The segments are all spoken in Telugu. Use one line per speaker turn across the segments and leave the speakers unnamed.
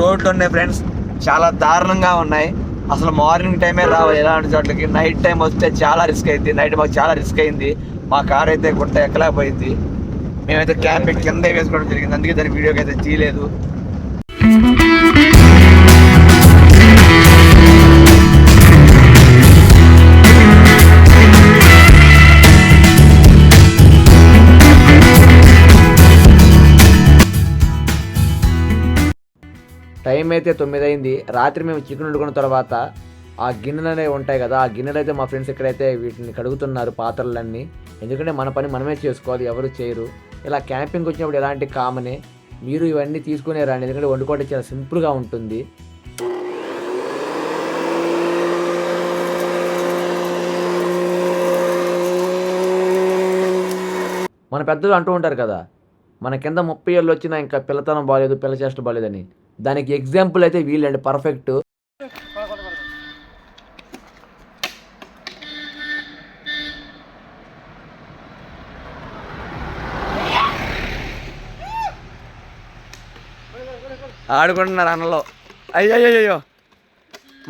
రోడ్లు ఉన్నాయి ఫ్రెండ్స్, చాలా దారుణంగా ఉన్నాయి. అసలు మార్నింగ్ టైమే రావాలి ఎలాంటి చోట్లకి. నైట్ టైం వస్తే చాలా రిస్క్ అయింది. నైట్ మాకు చాలా రిస్క్ అయింది. మా కార్ అయితే గుట్ట ఎక్కలేకపోయింది. మేమైతే క్యాంపింగ్ కింద వేసుకోవడం జరిగింది, అందుకే దాని వీడియోకి అయితే తీయలేదు. టైం అయితే 9 అయింది. రాత్రి మేము చికెన్ వండుకున్న తర్వాత ఆ గిన్నెలు అనేవి ఉంటాయి కదా, ఆ గిన్నెలు అయితే మా ఫ్రెండ్స్ ఇక్కడైతే వీటిని కడుగుతున్నారు, పాత్రలన్నీ. ఎందుకంటే మన పని మనమే చేసుకోవాలి, ఎవరు చేయరు. ఇలా క్యాంపింగ్ వచ్చినప్పుడు ఎలాంటి కామనే, మీరు ఇవన్నీ తీసుకునే రండి, ఎందుకంటే వండుకోవడం చాలా సింపుల్గా ఉంటుంది. మన పెద్దలు అంటూ ఉంటారు కదా, మన కింద 30 ఏళ్ళు వచ్చినా ఇంకా పిల్లతనం బాగాలేదు, పిల్ల చేష్ట బాగాలేదని. దానికి ఎగ్జాంపుల్ అయితే వీళ్ళండి, పర్ఫెక్ట్. ఆడుకుంటున్నారు అన్నలో. అయ్యో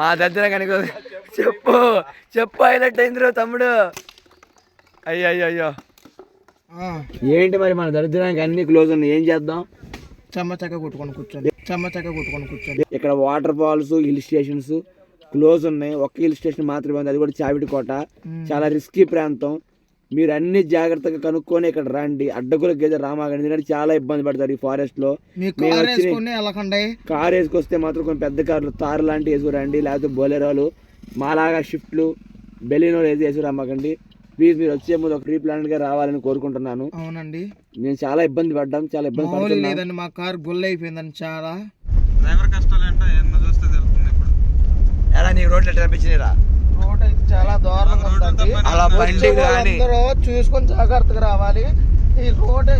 మా దగ్గర కనుక చెప్పు చెప్పు హైలైట్ అయిందిరో తమ్ముడు. అయ్యో ఏంటి మరి మన దరిద్రానికి అన్ని క్లోజ్ ఉన్నాయి, ఏం చేద్దాం?
చెమ్మచక్క కొట్టుకొని కూర్చోండి.
ఇక్కడ water falls, hill stations close ఉన్నాయి. ఒక్క హిల్ స్టేషన్ మాత్రమే ఉంది, అది కూడా చావిడి కోట. చాలా రిస్కీ ప్రాంతం. మీరు అన్ని జాగ్రత్తగా కనుక్కొని ఇక్కడ రండి. అడ్డగుల గేదె రామాగండి, ఎందుకంటే చాలా ఇబ్బంది పడతారు ఈ ఫారెస్ట్ లో. కార్ వేసుకొస్తే మాత్రం కొన్ని పెద్ద కార్లు, తార్ లాంటివి వేసుకురండి, లేకపోతే బొలెరోలు, మాలాగా షిఫ్ట్లు, బెలినోలు వేసుకురామాకండి. ప్లీజ్ మీరు వచ్చే ముందు ఒక ప్రీ ప్లాన్ గా రావాలని కోరుకుంటున్నాను.
అవునండి,
నేను చాలా ఇబ్బంది పడ్డాం, చాలా ఇబ్బంది
లేదండి. మా కార్ గొల్ల అయిపోయిందండి. చాలా
డ్రైవర్ కష్టాలు ఏంటో ఎన్నో చూస్తే తెలుస్తుంది. ఇప్పుడు
ఎలా నీకు రోడ్లు ఎట్లా అనిపించినారా?
రోడ్ అయితే చాలా దారుణంగా ఉందండి.
అలా బండి కానీ
చూసుకొని జాగ్రత్తగా రావాలి. ఈ రోడ్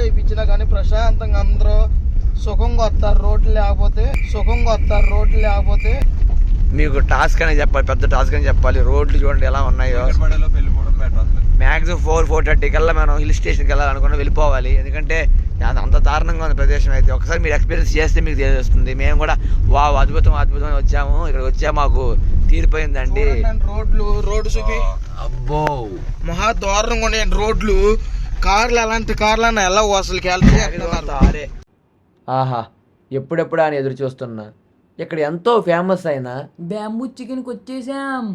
వేయించినా కానీ ప్రశాంతంగా అందరూ సుఖంగా వస్తారు. రోడ్లు లేకపోతే
మీకు టాస్క్ అనే చెప్పాలి, పెద్ద టాస్క్ అని చెప్పాలి. రోడ్లు చూడండి ఎలా ఉన్నాయో. మ్యాక్సిమం 4:30 కల్లా మనం హిల్ స్టేషన్కి వెళ్ళాలనుకున్నా వెళ్ళిపోవాలి, ఎందుకంటే అంత దారుణంగా ఉంది ప్రదేశం. అయితే ఒకసారి మీరు ఎక్స్పీరియన్స్ చేస్తే మీకు తెలుస్తుంది. మేము కూడా అద్భుతం వచ్చాము. ఇక్కడ వచ్చా మాకు తీరిపోయిందండి.
రోడ్డు చూపి
అబ్బో
మహా దారుణంగా ఉన్నాయి రోడ్లు. కార్లు అలాంటి కార్లు ఎలా అసలు
అరే ఆహా, ఎప్పుడెప్పుడు అని ఎదురు చూస్తున్నా. ఇక్కడ ఎంతో ఫేమస్ అయిన బ్యాంబూ చికెన్కి వచ్చేసాం.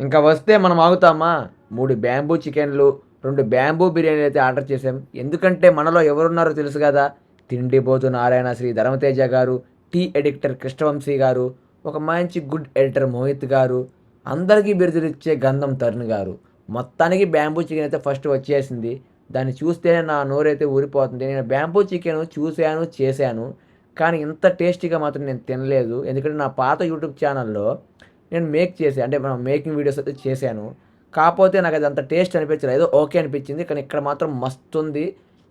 ఇంకా వస్తే మనం ఆగుతామా? 3 బ్యాంబూ చికెన్లు, 2 బ్యాంబూ బిర్యానీలు అయితే ఆర్డర్ చేసాం. ఎందుకంటే మనలో ఎవరున్నారో తెలుసు కదా, తిండిపోతు నారాయణ శ్రీ ధర్మతేజ గారు, టీ ఎడిటర్ కృష్ణవంశీ గారు, ఒక మంచి గుడ్ ఎడిటర్ మోహిత్ గారు, అందరికీ బిరుదులిచ్చే గంధం తరుణ్ గారు. మొత్తానికి బ్యాంబూ చికెన్ అయితే ఫస్ట్ వచ్చేసింది. దాన్ని చూస్తేనే నా నోరైతే ఊరిపోతుంది. నేను బ్యాంబూ చికెన్ చూశాను, చేశాను, కానీ ఇంత టేస్టీగా మాత్రం నేను తినలేదు. ఎందుకంటే నా పాత యూట్యూబ్ ఛానల్లో నేను మనం మేకింగ్ వీడియోస్ అయితే చేశాను. కాకపోతే నాకు అది అంత టేస్ట్ అనిపించలేదు, ఏదో ఓకే అనిపించింది. కానీ ఇక్కడ మాత్రం మస్తు ఉంది.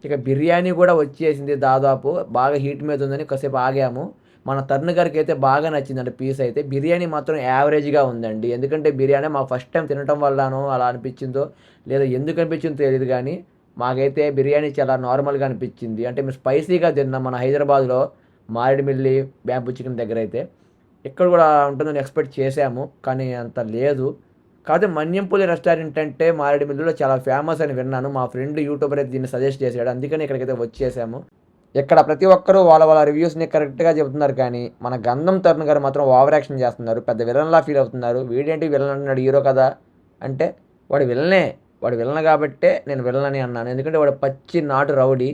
ఇక బిర్యానీ కూడా వచ్చేసింది, దాదాపు బాగా హీట్ మీద ఉందని కాసేపు ఆగాము. మన తరుణ్ గారికి అయితే బాగా నచ్చిందండి పీస్ అయితే. బిర్యానీ మాత్రం యావరేజ్గా ఉందండి. ఎందుకంటే బిర్యానీ మాకు ఫస్ట్ టైం తినటం వల్లనో అలా అనిపించిందో లేదా ఎందుకు అనిపించిందో తెలియదు, కానీ మాకైతే బిర్యానీ చాలా నార్మల్గా అనిపించింది. అంటే మేము స్పైసీగా తిన్నాం మన హైదరాబాద్లో మారేడుమిల్లి బ్యాంబూ చికెన్ దగ్గర అయితే. ఇక్కడ కూడా ఉంటుందని ఎక్స్పెక్ట్ చేశాము, కానీ అంత లేదు. కాకపోతే మన్యంపల్లి రెస్టారెంట్ అంటే మారేడుమిల్లిలో చాలా ఫేమస్ అని విన్నాను. మా ఫ్రెండ్ యూట్యూబర్ అయితే దీన్ని సజెస్ట్ చేశాడు, అందుకని ఇక్కడికైతే వచ్చేసాము. ఇక్కడ ప్రతి ఒక్కరూ వాళ్ళ రివ్యూస్ని కరెక్ట్గా చెబుతున్నారు, కానీ మన గంధం తరుణ్ గారు మాత్రం ఓవర్ యాక్షన్ చేస్తున్నారు, పెద్ద విలన్లా ఫీల్ అవుతున్నారు. వీడేంటి విలన్ అంటున్నాడు, హీరో కదా అంటే వాడు విలన్ కాబట్టే నేను విలన్ అని అన్నాను. ఎందుకంటే వాడు పచ్చి నాటు రౌడీ,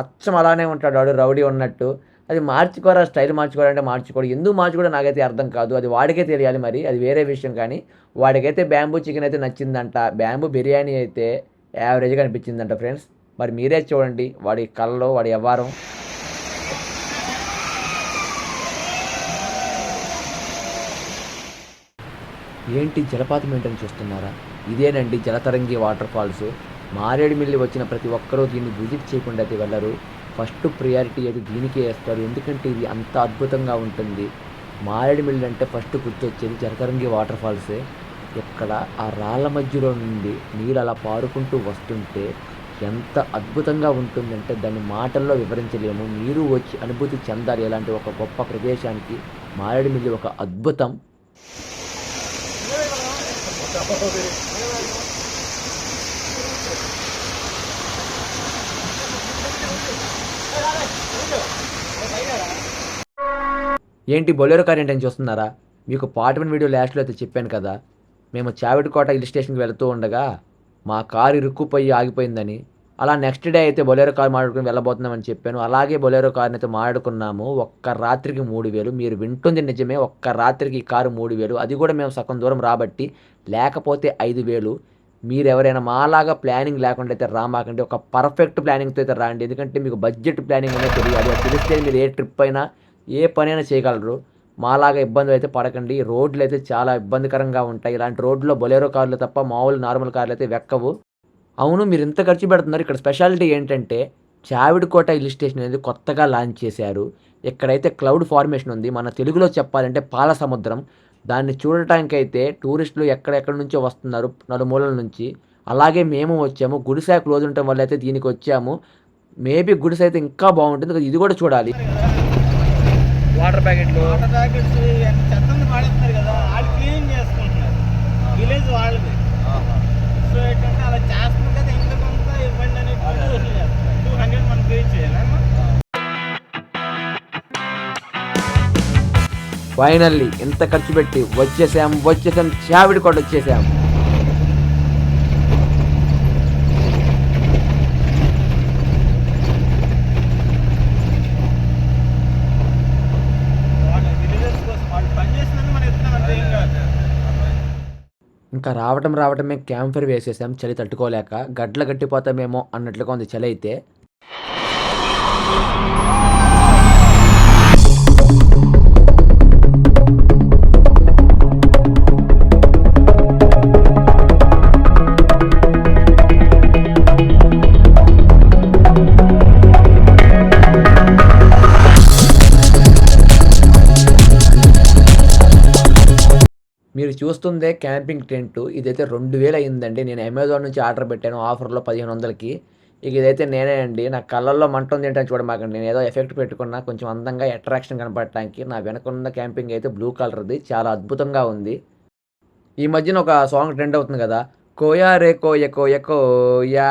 అచ్చం అలానే ఉంటాడు వాడు రౌడీ ఉన్నట్టు. అది మార్చుకోరా, స్టైల్ మార్చుకోవాలంటే మార్చుకోడు. ఎందుకు మార్చుకోవడం నాకైతే అర్థం కాదు, అది వాడికే తెలియాలి. మరి అది వేరే విషయం. కానీ వాడికైతే బ్యాంబూ చికెన్ అయితే నచ్చిందంట, బ్యాంబూ బిర్యానీ అయితే యావరేజ్గా అనిపించిందంట ఫ్రెండ్స్. మరి మీరే చూడండి వాడి కళ్ళలో వాడి వ్యవహారం. ఏంటి జలపాతం ఏంటని చూస్తున్నారా? ఇదేనండి జలతరంగి వాటర్ ఫాల్స్. మారేడుమిల్లి వచ్చిన ప్రతి ఒక్కరూ దీన్ని విజిట్ చేయకుండా అయితే వెళ్ళరు. ఫస్ట్ ప్రియారిటీ అయితే దీనికే వేస్తారు, ఎందుకంటే ఇది అంత అద్భుతంగా ఉంటుంది. మారేడుమిల్లి అంటే ఫస్ట్ గుర్తొచ్చేది జలతరంగి వాటర్ ఫాల్సే. ఇక్కడ ఆ రాళ్ళ మధ్యలో నుండి నీళ్ళు అలా పారుకుంటూ వస్తుంటే ఎంత అద్భుతంగా ఉంటుందంటే దాన్ని మాటల్లో వివరించలేము. మీరు వచ్చి అనుభూతి చెందాలి ఇలాంటి ఒక గొప్ప ప్రదేశానికి. మారేడుమిల్లి ఒక అద్భుతం. ఏంటి బొలెరో కార్ ఏంటని చూస్తున్నారా? మీకు పార్ట్ 1 వీడియో లాస్ట్లో అయితే చెప్పాను కదా, మేము చావిడికోట హిల్ స్టేషన్కి వెళ్తూ ఉండగా మా కారు ఇరుక్కుపోయి ఆగిపోయిందని. అలా నెక్స్ట్ డే అయితే బొలెరో కార్ మాట్లాడుకుని వెళ్ళబోతున్నామని చెప్పాను. అలాగే బొలెరో కార్ని అయితే మాట్లాడుకున్నాము. ఒక్క రాత్రికి 3000. మీరు వింటుంది నిజమే, ఒక్క రాత్రికి ఈ కారు 3000. అది కూడా మేము సగం దూరం రాబట్టి, లేకపోతే 5000. మీరు ఎవరైనా మాలాగా ప్లానింగ్ లేకుండా అయితే రామాకండి. ఒక పర్ఫెక్ట్ ప్లానింగ్తో అయితే రాండి. ఎందుకంటే మీకు బడ్జెట్ ప్లానింగ్ అనేది తెలియాలి. అది తెలిస్తే మీరు ఏ ట్రిప్ అయినా ఏ పనైనా చేయగలరు. మాలాగా ఇబ్బందులు అయితే పడకండి. రోడ్లు అయితే చాలా ఇబ్బందికరంగా ఉంటాయి. ఇలాంటి రోడ్లో బొలెరో కార్లు తప్ప మామూలు నార్మల్ కార్లు అయితే వెక్కవు. అవును, మీరు ఇంత ఖర్చు పెడుతున్నారు. ఇక్కడ స్పెషాలిటీ ఏంటంటే చావిడికోట హిల్ స్టేషన్ అనేది కొత్తగా లాంచ్ చేశారు. ఇక్కడైతే క్లౌడ్ ఫార్మేషన్ ఉంది. మన తెలుగులో చెప్పాలంటే పాల సముద్రం. దాన్ని చూడటానికైతే టూరిస్టులు ఎక్కడెక్కడి నుంచో వస్తున్నారు, నలుమూలల నుంచి. అలాగే మేము వచ్చాము. గుడిసె క్లోజ్ ఉండటం వల్ల అయితే దీనికి వచ్చాము. మేబీ గుడిసె అయితే ఇంకా బాగుంటుంది. ఇది కూడా చూడాలి. వాటర్ ప్యాకెట్లు
చెత్తని పాడేస్తున్నారు కదా, వాళ్ళు క్లీన్ చేసుకుంటున్నారు. విలేజ్ వాళ్ళది. సో ఏంటంటే అలా చేస్తున్నారు కదా, ఇంకా కొంత ఇవ్వండి అనేది 200 మనం పే చేయాలమ్మా.
ఫైనల్లీ ఇంత ఖర్చు పెట్టి వచ్చేసాం చావిడికోట వచ్చేసాం. ఇంకా రావటమే క్యాంప్ ఫైర్ వేసేసాం. చలి తట్టుకోలేక గడ్ల గట్టిపోతామేమో అన్నట్లుగా ఉంది చలి అయితే. మీరు చూస్తుందే క్యాంపింగ్ టెంట్. ఇదైతే 2000 అయిందండి. నేను అమెజాన్ నుంచి ఆర్డర్ పెట్టాను ఆఫర్లో 1500కి. ఇక ఇదైతే నేనే అండి. నా కళ్ళల్లో మంట ఉంది ఏంటని చూడమాకండి. నేను ఏదో ఎఫెక్ట్ పెట్టుకున్నా కొంచెం అందంగా అట్రాక్షన్ కనపడటానికి. నా వెనకున్న క్యాంపింగ్ అయితే బ్లూ కలర్ది, చాలా అద్భుతంగా ఉంది. ఈ మధ్యన ఒక సాంగ్ ట్రెండ్ అవుతుంది కదా, కోయా రే కోయ కోయ కోయా,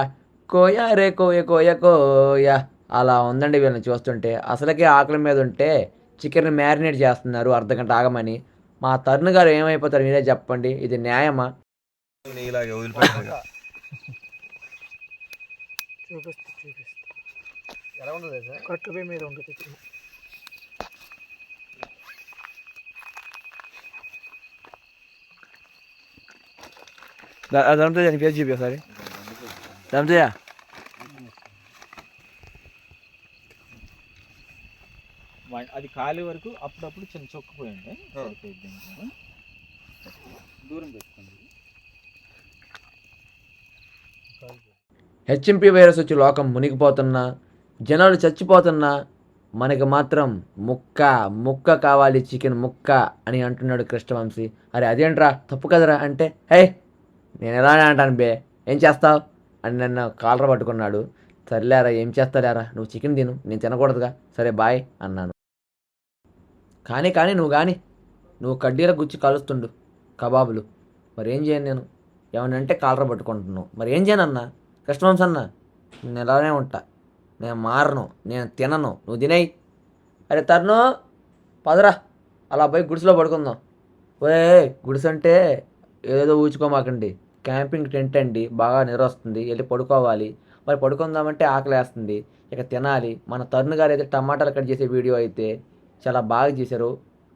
కోయా రే కోయ కోయ కోయా. అలా ఉందండి వీళ్ళని చూస్తుంటే. అసలుకే ఆకలి మీద ఉంటే చికెన్ మ్యారినేట్ చేస్తున్నారు అర్ధగంట ఆగమని. మా తరుణ్ గారు ఏమైపోతారు మీరే చెప్పండి. ఇది న్యాయమా?
చూపిస్తా ఎలా ఉండదు సార్, కట్టుపై మీద ఉంటుంది.
అదంతా దాని పేరు చూపి ఒకసారి. దంతయ్య
అది ఖాళీ వరకు అప్పుడప్పుడు చిన్న చొక్కపోయింది. దూరం పెట్టుకోండి.
హెచ్ఎంపీ వైరస్ వచ్చి లోకం మునిగిపోతున్నా, జనాలు చచ్చిపోతున్నా, మనకి మాత్రం ముక్క కావాలి, చికెన్ ముక్క అని అంటున్నాడు కృష్ణవంశీ. అరే అదేంట్రా తప్పు కదరా అంటే, హే నేను ఎలానే అంటాను బే, ఏం చేస్తావు అని నన్ను కాలర పట్టుకున్నాడు. సర్లేరా ఏం చేస్తాలేరా, నువ్వు చికెన్ తిను, నేను తినకూడదుగా, సరే బాయ్ అన్నాను. కానీ నువ్వు కడ్డీల గుచ్చి కలుస్తుండు కబాబులు. మరి ఏం చేయను నేను? ఏమనంటే కాలర పట్టుకుంటున్నావు, మరి ఏం చేయను అన్న? కృష్ణవంశీ అన్న నేను ఎలానే ఉంటా, నేను మారను, నేను తినను, నువ్వు తినేయి. అరే తరుణు పదరా, అలా పోయి గుడిసెలో పడుకుందాం. ఓయే గుడిసె అంటే ఏదో ఊచుకోమాకండి, క్యాంపింగ్ టెంట్ అండి. బాగా నిద్ర వస్తుంది, వెళ్ళి పడుకోవాలి. మరి పడుకుందామంటే ఆకలి వేస్తుంది, ఇక తినాలి. మన తరుణ్ గారు అయితే టమాటాలు కట్ చేసే వీడియో అయితే చాలా బాగా చేశారు.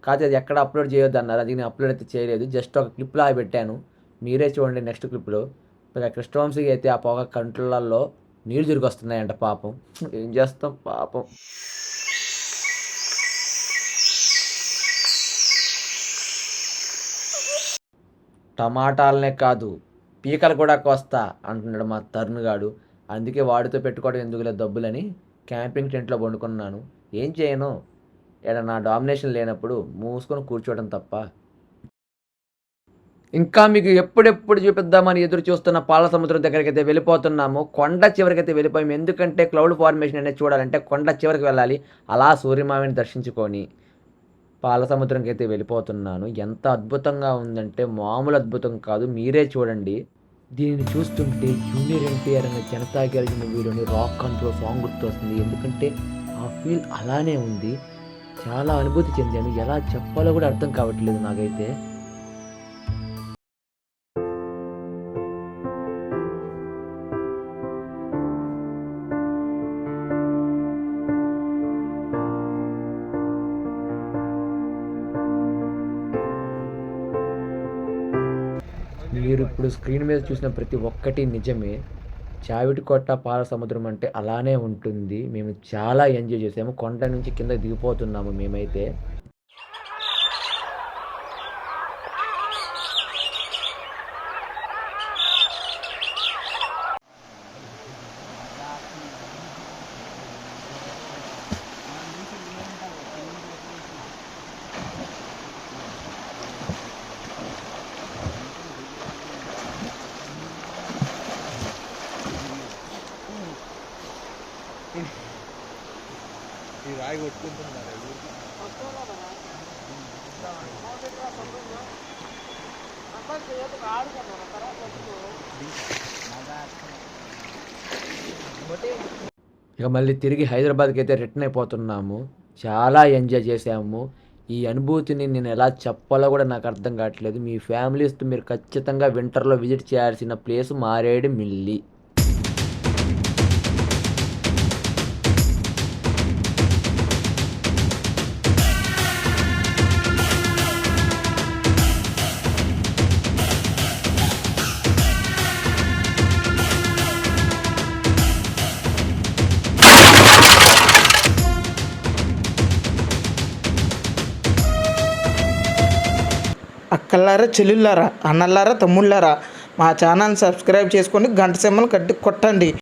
కాకపోతే అది ఎక్కడ అప్లోడ్ చేయొద్దు అన్నారు, అది నేను అప్లోడ్ అయితే చేయలేదు. జస్ట్ ఒక క్లిప్లో పెట్టాను, మీరే చూడండి నెక్స్ట్ క్లిప్లో. ఇక కృష్ణవంశీకి అయితే ఆ పొగ కంట్రోళ్ళల్లో నీళ్ళు తిరిగి వస్తున్నాయంట పాపం. ఏం చేస్తాం పాపం. టమాటాలనే కాదు పీకలు కూడా కోస్తా అంటున్నాడు మా తరుణ్ గాడు. అందుకే వాడితో పెట్టుకోవడం ఎందుకులే డబ్బులని క్యాంపింగ్ టెంట్లో వండుకున్నాను. ఏం చేయను, ఇక్కడ నా డామినేషన్ లేనప్పుడు మూసుకొని కూర్చోవడం తప్ప. ఇంకా మీకు ఎప్పుడెప్పుడు చూపిద్దామని ఎదురు చూస్తున్న పాల సముద్రం దగ్గరికి అయితే వెళ్ళిపోతున్నాము. కొండ చివరికి అయితే వెళ్ళిపోయాము. ఎందుకంటే క్లౌడ్ ఫార్మేషన్ అనేది చూడాలంటే కొండ చివరికి వెళ్ళాలి. అలా సూర్యమామిని దర్శించుకొని పాల సముద్రంకి అయితే వెళ్ళిపోతున్నాను. ఎంత అద్భుతంగా ఉందంటే మామూలు అద్భుతం కాదు, మీరే చూడండి. దీనిని చూస్తుంటే జూనియర్ ఎన్టీఆర్ అనే జనతా గ్యారేజ్ మూవీలోని రాక్ కంట్రోల్ సాంగ్ గుర్తొస్తుంది. ఎందుకంటే ఆ ఫీల్ అలానే ఉంది. చాలా అనుభూతి చెందాను. ఎలా చెప్పాలో కూడా అర్థం కావట్లేదు నాకైతే. మీరు ఇప్పుడు స్క్రీన్ మీద చూసిన ప్రతి ఒక్కటి నిజమే. చావిటికొట్ట పాల సముద్రం అంటే అలానే ఉంటుంది. మేము చాలా ఎంజాయ్ చేసాము. కొండ నుంచి కింద దిగిపోతున్నాము మేమైతే.
ఈ రాయి కొట్టుకుంటున్నారు.
ఇక మళ్ళీ తిరిగి హైదరాబాద్కి అయితే రిటర్న్ అయిపోతున్నాము. చాలా ఎంజాయ్ చేసాము. ఈ అనుభూతిని నేను ఎలా చెప్పాలో కూడా నాకు అర్థం కావట్లేదు. మీ ఫ్యామిలీస్తో మీరు ఖచ్చితంగా వింటర్లో విజిట్ చేయాల్సిన ప్లేస్ మారేడుమిల్లి.
అక్కలారా, చెల్లుళ్ళారా, అన్నలారా, తమ్ముళ్ళారా, మా ఛానల్ సబ్స్క్రైబ్ చేసుకొని గంట సింబల్ కొట్టండి.